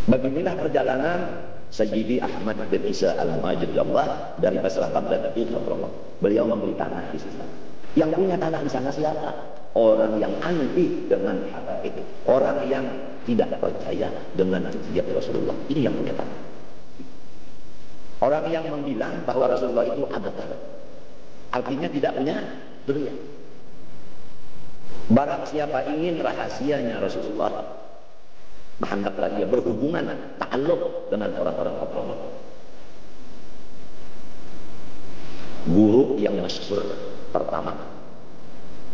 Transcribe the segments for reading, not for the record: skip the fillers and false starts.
Beginilah perjalanan Sayyidi Ahmad bin Isa Al-Muhajir Allah dari Basrah Baghdad ke Hadramaut. Beliau membeli tanah di sana. Yang punya tanah di sana siapa? Orang yang anti dengan harta itu. Orang yang tidak percaya dengan zat Rasulullah. Ini yang punya tanah. Orang yang membilang bahwa Rasulullah itu abtar. Artinya tidak punya dunia. Barang siapa ingin rahasianya Rasulullah, hendaklah dia berhubungan, ta'alluq dengan orang-orang Hadramaut. Guru yang masyhur pertama.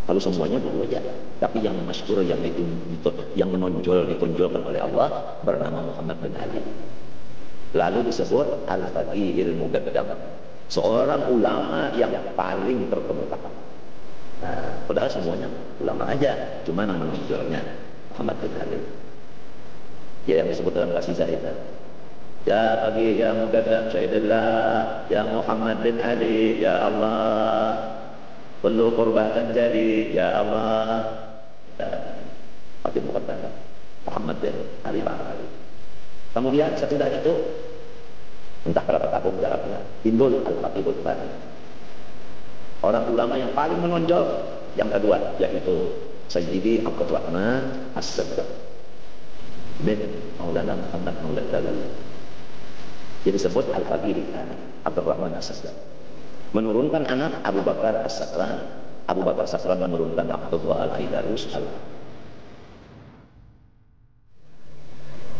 Kalau semuanya guru aja, tapi yang masyhur yang menonjol ditonjolkan oleh Allah bernama Muhammad bin Ali. Lalu disebut Al-Faqihil Mugaddam, seorang ulama yang paling terkemuka. Nah, padahal semuanya ulama aja, cuma yang menonjolnya Muhammad bin Ali. Ya, yang disebut dalam qasidah itu. Ya Faqih, ya Mugaddam, Sayyidillah, ya Muhammad bin Ali, ya Allah, perlu kurban jadi, ya Allah. Pakai Mugaddam Muhammad bin Ali Bangkali. Kemudian sesudah itu, entah berapa tahun jaraknya, timbul Al-Faqihul Bani, orang ulama yang paling menonjol yang kedua, yaitu Sayyidi Abdul Rahman As-Saddaq bin Maulana Muhammad Maulana Dalal. Jadi disebut Al-Faqih Abdul Rahman As-Saddaq. Menurunkan anak Abu Bakar As-Sakran. Abu Bakar As-Sakran menurunkan Abdullah Al-Aidarus.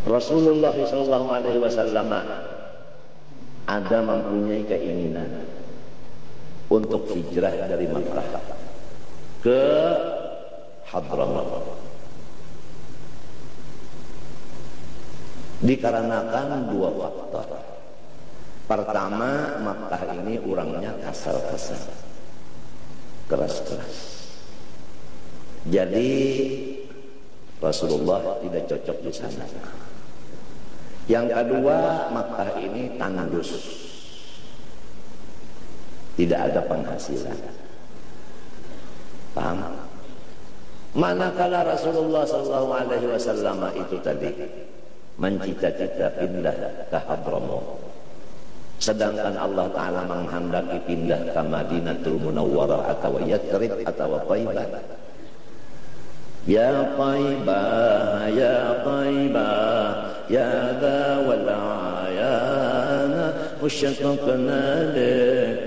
Rasulullah SAW ada mempunyai keinginan untuk hijrah dari Makkah ke Hadramaut. Dikarenakan dua faktor. Pertama, Makkah ini orangnya kasar-kasar, keras-keras. Jadi Rasulullah tidak cocok di sana. Yang kedua, Makkah ini tandus, tidak ada penghasilan. Paham? Manakala Rasulullah SAW itu tadi mencita-cita pindah ke Hadramaut, sedangkan Allah Ta'ala menghendaki pindah ke Madinatul Munawwarah atau Yathrib atau Thaibah. Ya Thaibah, ya Thaibah, ya dha wal ayana musyaqaqna lak.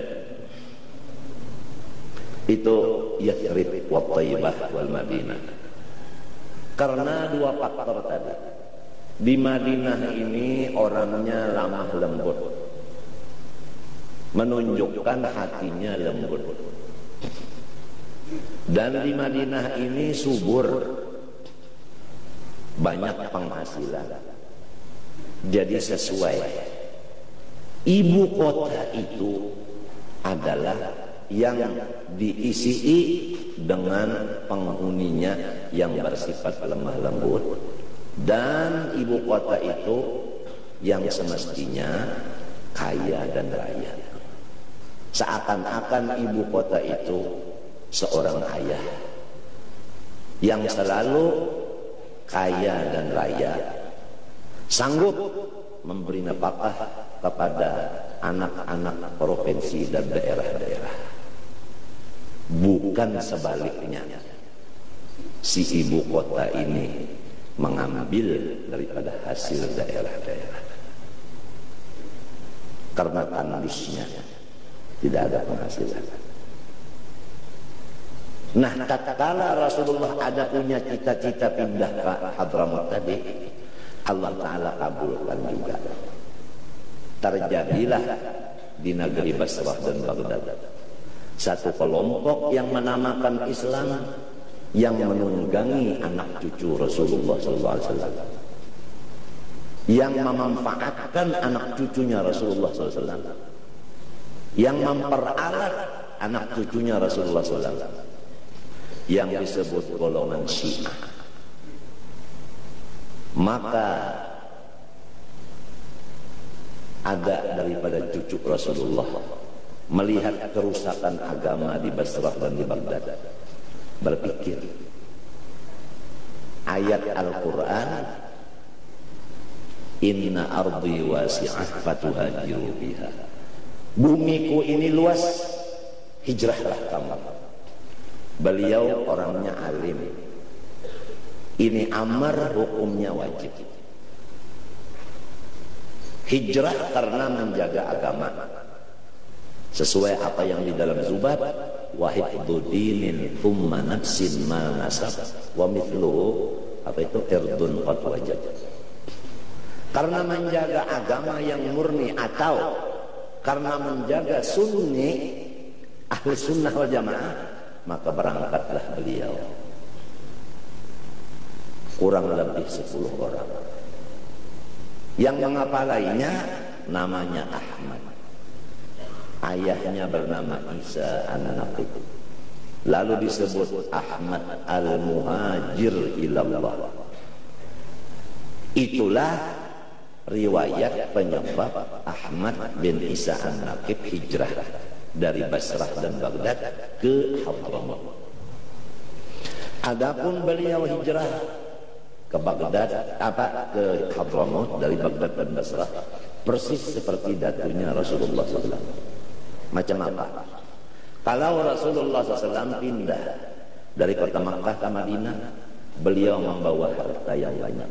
Itu Yathrib wa Thaibah wal Madinah. Karena dua faktor tadi. Di Madinah ini orangnya lamah lembut, menunjukkan hatinya lembut. Dan di Madinah ini subur, banyak penghasilan. Jadi sesuai. Ibu kota itu adalah yang diisi dengan penghuninya yang bersifat lemah lembut. Dan ibu kota itu yang semestinya kaya dan raya. Seakan-akan ibu kota itu seorang ayah yang selalu kaya dan raya, sanggup memberi nafkah kepada anak-anak provinsi dan daerah-daerah. Bukan sebaliknya, si ibu kota ini mengambil daripada hasil daerah-daerah. Karena tandusnya tidak ada penghasilan. Nah, tatkala Rasulullah ada punya cita-cita pindah ke Hadramaut tadi, Allah Ta'ala kabulkan juga. Terjadilah di negeri Basrah dan Baghdad satu kelompok yang menamakan Islam, yang menunggangi anak cucu Rasulullah SAW, yang memanfaatkan anak cucunya Rasulullah SAW, yang memperalat anak cucunya Rasulullah SAW, yang disebut golongan Syiah. Maka ada daripada cucu Rasulullah melihat kerusakan agama di Basrah dan di Baghdad, berpikir ayat Al-Quran inna ardi wasi'ah fatuhajiru biha. Bumiku ini luas, hijrahlah kamu. Beliau orangnya alim. Ini amar, hukumnya wajib. Hijrah karena menjaga agama. Sesuai apa yang di dalam Zubat, wahiddu dinin thumma nafsin ma nasab wa mithluhu, apa itu, irdun qad wajib. Karena menjaga agama yang murni atau karena menjaga sunni, ahli sunnah wal jamaah, maka berangkatlah beliau. Kurang lebih 10 orang. Yang mengapalainya namanya Ahmad. Ayahnya bernama Isa an-Naqib. Lalu disebut Ahmad al-Muhajir ilallah. Itulah riwayat penyebab Ahmad bin Isa an-Naqib hijrah dari Basrah dan Baghdad ke Hadramaut. Adapun beliau hijrah ke Baghdad, ke Hadramaut dari Baghdad dan Basrah, persis seperti datunya Rasulullah SAW. Macam apa? Kalau Rasulullah SAW pindah dari kota Makkah ke Madinah, beliau membawa harta yang banyak.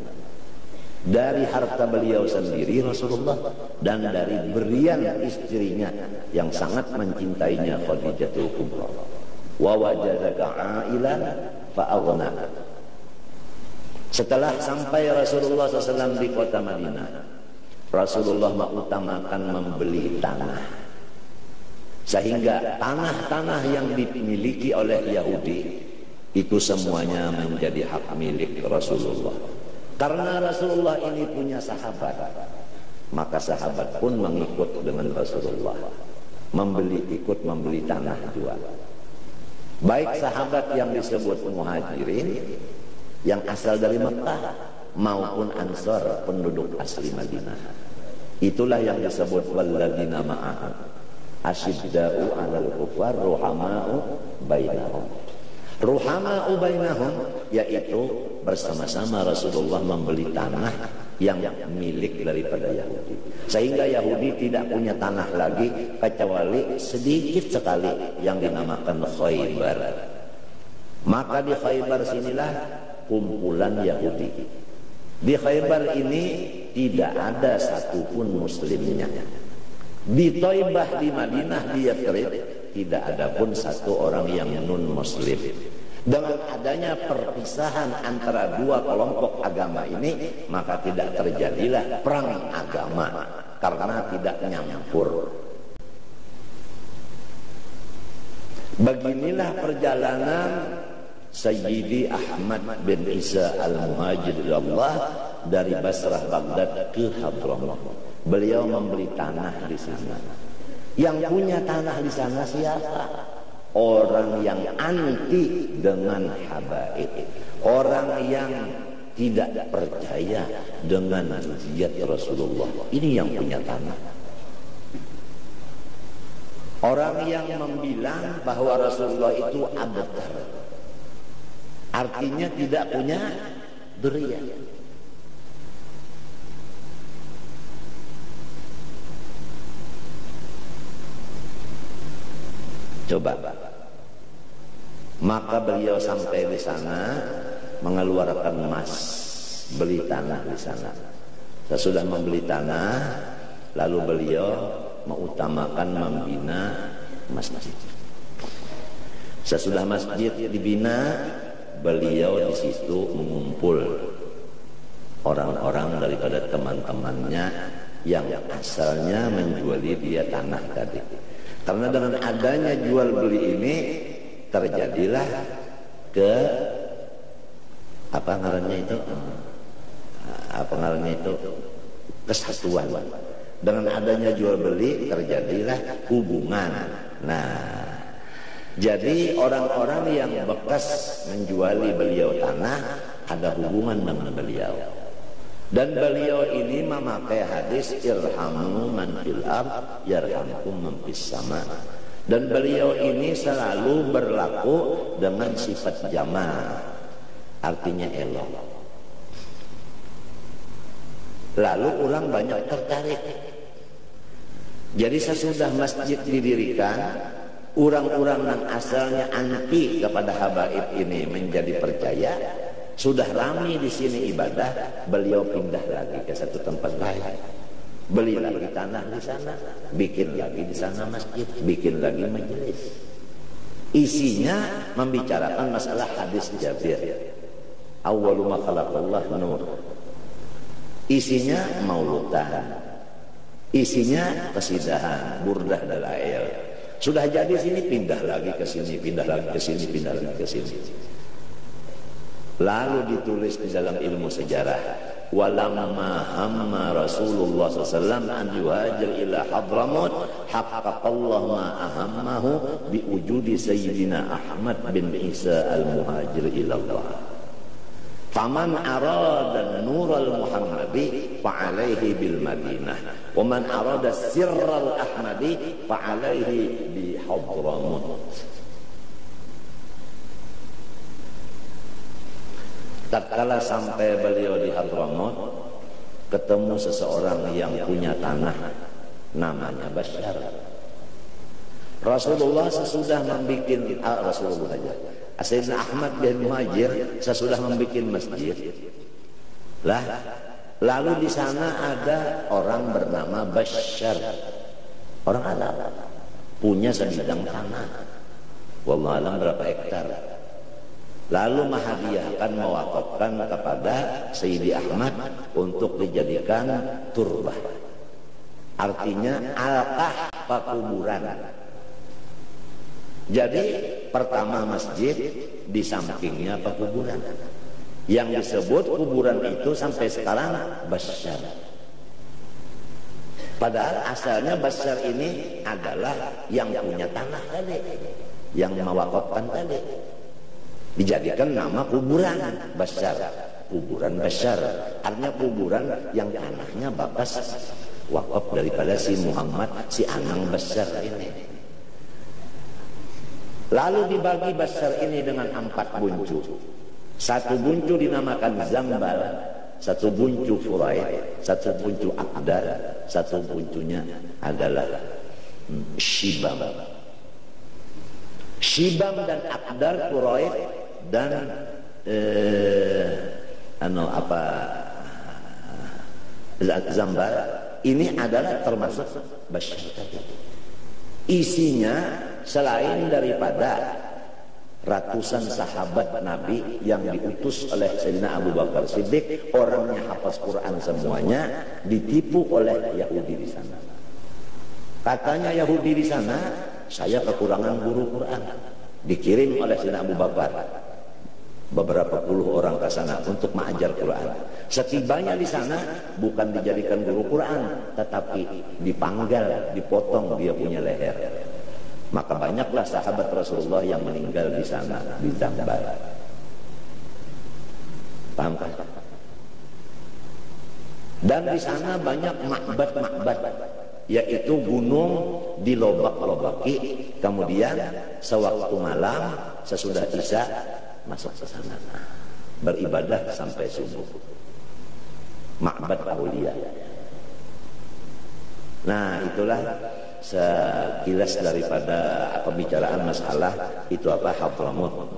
Dari harta beliau sendiri Rasulullah, dan dari berian istrinya yang sangat mencintainya, Khadijatul Kubra. Wa wajadaka ailan fa'aghna. Setelah sampai Rasulullah SAW di kota Madinah, Rasulullah mengutamakan membeli tanah. Sehingga tanah-tanah yang dimiliki oleh Yahudi itu semuanya menjadi hak milik Rasulullah. Karena Rasulullah ini punya sahabat, maka sahabat pun mengikut dengan Rasulullah, ikut membeli tanah jual. Baik sahabat yang disebut Muhajirin yang asal dari Mekah maupun Ansar penduduk asli Madinah. Itulah yang disebut walladzina ma'ahu asyidda'u 'alal kufar ruhama'u bainahum. Ruhama'u bainahum yaitu bersama-sama Rasulullah membeli tanah yang milik daripada Yahudi. Sehingga Yahudi tidak punya tanah lagi kecuali sedikit sekali yang dinamakan Khaybar. Maka di Khaybar sinilah kumpulan Yahudi. Di Khaybar ini tidak ada satupun muslimnya. Di Thaibah, di Madinah, di Yathrib tidak ada pun satu orang yang non muslim. Dengan adanya perpisahan antara dua kelompok agama ini, maka tidak terjadilah perang agama karena tidak nyampur. Beginilah perjalanan Sayyidi Ahmad bin Isa al-Muhajir ilallah dari Basrah Baghdad ke Hadramaut. Beliau membeli tanah di sana. Yang punya tanah di sana siapa? Orang yang anti dengan habaib, orang yang tidak percaya dengan zat Rasulullah. Ini yang punya tanah. Orang yang membilang bahwa Rasulullah itu abtar, artinya tidak punya duriya. Coba. Maka beliau sampai di sana mengeluarkan emas, beli tanah di sana. Sesudah membeli tanah, lalu beliau mengutamakan membina masjid. Sesudah masjid dibina, beliau di situ mengumpul orang-orang daripada teman-temannya yang asalnya menjuali dia tanah tadi. Karena dengan adanya jual beli ini terjadilah kesatuan. Dengan adanya jual beli terjadilah hubungan. Nah, jadi orang-orang yang bekas menjuali beliau tanah ada hubungan dengan beliau. Dan beliau ini memakai hadis irhamu man fil ard yarhamkum man fis sama. Dan beliau ini selalu berlaku dengan sifat jamaah, artinya elok. Lalu orang banyak tertarik. Jadi sesudah masjid didirikan, orang-orang yang asalnya anti kepada habaib ini menjadi percaya. Sudah ramai di sini ibadah, beliau pindah lagi ke satu tempat lain. Beli lagi tanah di sana, bikin lagi di sana masjid, bikin lagi majelis. Isinya membicarakan masalah hadis Jabir. Awwalu ma khalaqallah nur. Isinya mauludan. Isinya kesidahan, burdah dalail. Sudah jadi sini pindah lagi ke sini, pindah lagi ke sini, pindah lagi ke sini. Lalu ditulis di dalam ilmu sejarah, walamma hamma Rasulullah SAW an yuhajir ila Hadramut haqqaqallah ma ahammahu bi wujudi Sayyidina Ahmad bin Isa al-Muhajir ila Allah. Faman arada nural Muhammadi fa'alaihi bil Madinah wa man arada sirral Ahmadi fa'alaihi bi Hadramut. Tatkala sampai beliau di Hadramut, ketemu seseorang yang punya tanah, namanya Bashar. Rasulullah sesudah membuat Rasulullah saja, Sayyidina Ahmad bin Muhajir sesudah membuat masjid. Lalu di sana ada orang bernama Bashar, orang Arab, punya sebidang tanah. Wallahu alam berapa hektar. Lalu menghadiahkan, mewakafkan kepada Sayyidi Ahmad untuk dijadikan turbah. Artinya alqah pakuburan. Jadi pertama masjid, di sampingnya pakuburan. Yang disebut kuburan itu sampai sekarang Bashar. Padahal asalnya Bashar ini adalah yang punya tanah tadi, yang mewakafkan tadi. Dijadikan nama kuburan Bashar, kuburan Bashar, artinya kuburan yang tanahnya bakas wakaf daripada si Muhammad, si Anang Bashar ini. Lalu dibagi Bashar ini dengan 4 buncu. Satu buncu dinamakan Zambal, satu buncu Furaid, satu buncu Aqdar, satu buncunya adalah Shibam. Shibam dan Aqdar, Furaid dan Zambal ini adalah termasuk Bashar. Isinya selain daripada ratusan sahabat Nabi yang diutus oleh Sayyidina Abu Bakar Siddiq, orangnya hafaz Quran semuanya, ditipu oleh Yahudi di sana. Katanya Yahudi di sana, saya kekurangan guru Quran. Dikirim oleh Sayyidina Abu Bakar beberapa puluh orang ke sana untuk mengajar Quran. Setibanya di sana bukan dijadikan guru Quran, tetapi dipanggal, dipotong dia punya leher. Maka banyaklah sahabat Rasulullah yang meninggal di sana, di Zambal. Paham kan? Dan di sana banyak makbat-makbat, yaitu gunung dilobak-lobaki, kemudian sewaktu malam sesudah Isya masuk ke sana beribadah sampai subuh. Makbat Aulia. Nah, itulah sekilas daripada pembicaraan masalah itu apa Hadramut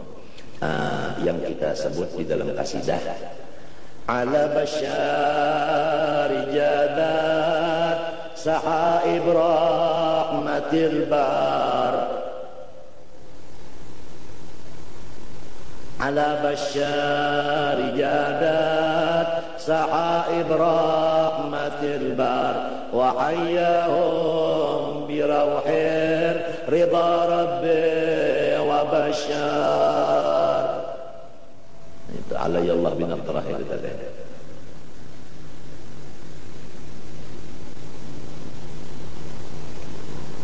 yang kita sebut di dalam kasidah. Ala Bashar jadat sahaib rahmatil bar, ala Bashar jadat sahaib rahmatil bar wa hayyahum bi rawhir ridha rabbi wa bashar. Itu alayallah bin Abdurrahim tadi.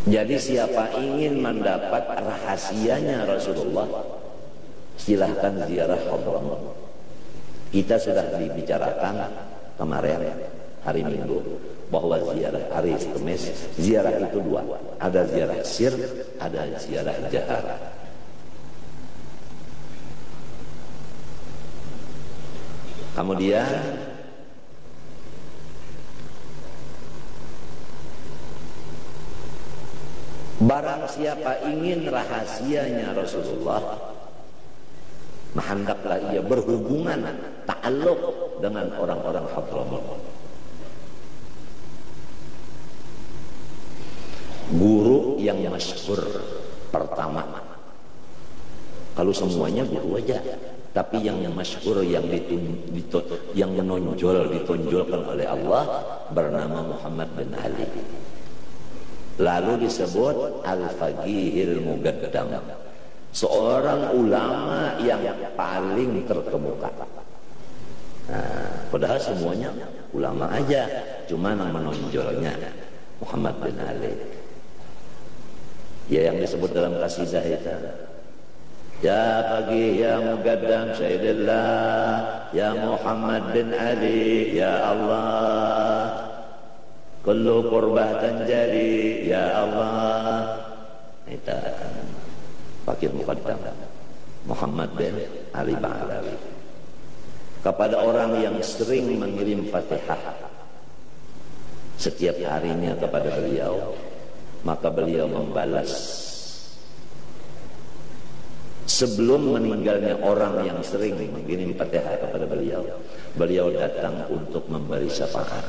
Jadi siapa ingin mendapat rahasianya Rasulullah, silahkan ziarah Hadramut. Kita sudah dibicarakan kemarin hari Minggu bahwa ziarah hari Kamis, ziarah itu 2, ada ziarah sir, ada ziarah jahar. Kemudian Barang siapa ingin rahasianya Rasulullah, maka hendaklah ia berhubungan ta'alluq dengan orang-orang Hadramaut. Guru yang masyhur pertama, kalau semuanya guru aja, tapi yang masyhur, yang menonjol, ditonjolkan oleh Allah bernama Muhammad bin Ali. Lalu disebut Al-Faqihil Muqaddam, seorang ulama yang paling terkemuka. Nah, padahal semuanya ulama aja, cuma yang menonjolnya Muhammad bin Ali. Ya, yang disebut dalam kasidah itu, ya Faqih ya Muqaddam Sayyidillah, ya Muhammad bin Ali, ya Allah, kullu qurbah tanjari, ya Allah. Itu Faqih Muqaddam Muhammad bin Ali Ba'alawi. Kepada orang yang sering mengirim Fatihah setiap harinya kepada beliau, maka beliau membalas. Sebelum meninggalnya orang yang sering mengirim Fatihah kepada beliau, beliau datang untuk memberi syafaat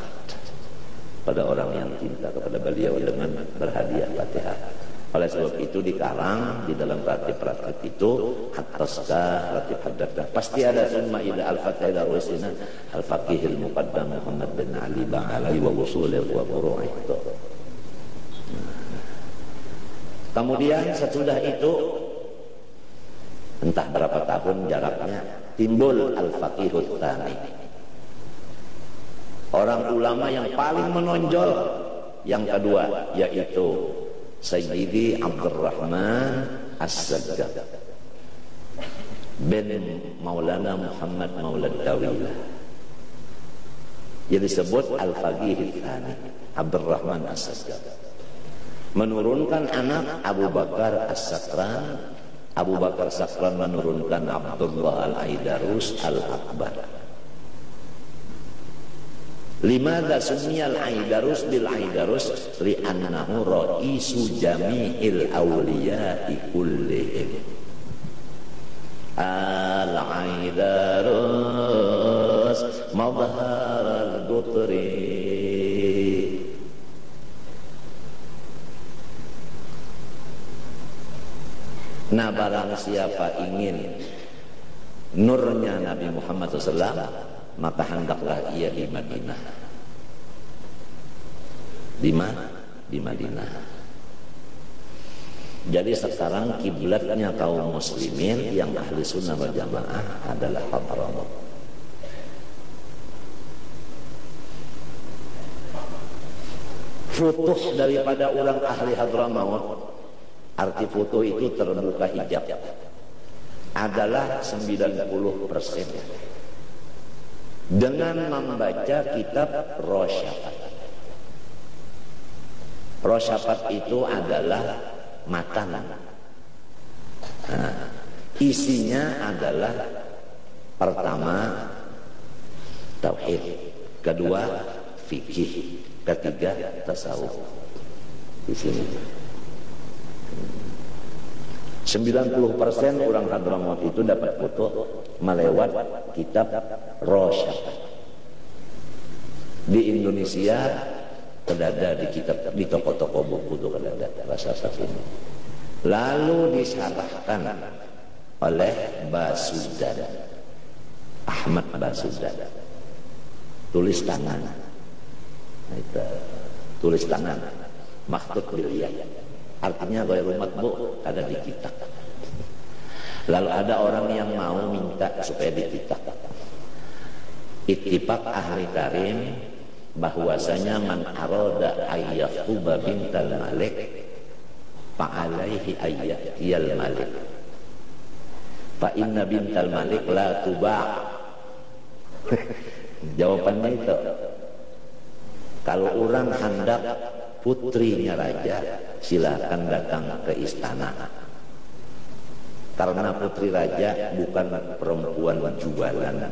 pada orang yang cinta kepada beliau dengan berhadiah Fatihah. Oleh sebab itu dikarang di dalam ratib-ratib itu, ataskah ratib hadatah, pasti ada summa ila al-fatihah ila rusina al-faqihil muqaddam Muhammad bin Ali Ba'alawi wa usulih wa furu'ih. Kemudian sesudah itu, entah berapa tahun jaraknya, timbul Al-Faqihut Tsani, orang ulama yang paling menonjol yang kedua, yaitu Sayyidi Abdurrahman As-Saggab bin Maulana Muhammad Maulad Dawilah, yang disebut Al-Faqihut Tsani, Abdurrahman As-Saggab. Menurunkan anak Abu Bakar As-Sakran. Abu Bakar Sakran menurunkan Abdullah Al-Aidarus Al-Akbar. Limadha sumiyal Aidarus bil Aidarus li'annahu ra'isu jami'il awliya'i kullihim. Al-Aidarus madhar al-Qutri. Nah, barang siapa ingin nurnya Nabi Muhammad SAW, maka hendaklah ia di Madinah. Di mana? Di Madinah. Jadi sekarang kiblatnya kaum muslimin yang ahli sunnah wal jamaah adalah Hadramaut. Futuh daripada orang ahli Hadramaut, arti foto itu terbuka hijab, adalah 90% dengan membaca kitab Rosyafat. Rosyafat itu adalah makanan. Nah, isinya adalah pertama tauhid, kedua fikih, ketiga tasawuf. Di sini 90% orang Hadramaut itu dapat foto melewat kitab Rosyafat. Di Indonesia kedada di kitab, di toko-toko buku itu kedada Rosyafat ini. Lalu disyarahkan oleh Basudan, Ahmad Basudan, tulis tangan. Itu tulis tangan, makhtut bil yad. Artinya ghairul matbu', ada di kitab. Lalu ada orang yang mau minta supaya di kitab. Ittifaq ahli karim bahwasanya man arada ayyatuba bintal malik fa'alaihi ayyatiyal malik fa inna bintal malik la tuba'. Jawabannya itu, kalau orang hendak putrinya raja, silakan datang ke istana, karena putri raja bukan perempuan jualan.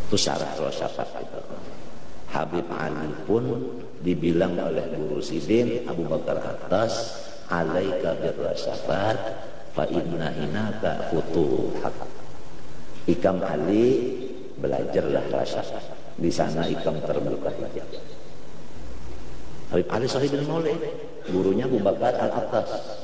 Itu syarat rasyafat itu. Habib Ali pun dibilang oleh Guru Sidin Abu Bakar Atas, alaika birrasyafat fa inna hinaka futuhat. Ikam Ali, belajarlah rasyafat. Di sana ikam terbuka hijab. Habib Ali Sahibul Maulid, gurunya Abu Bakar Al-Atas.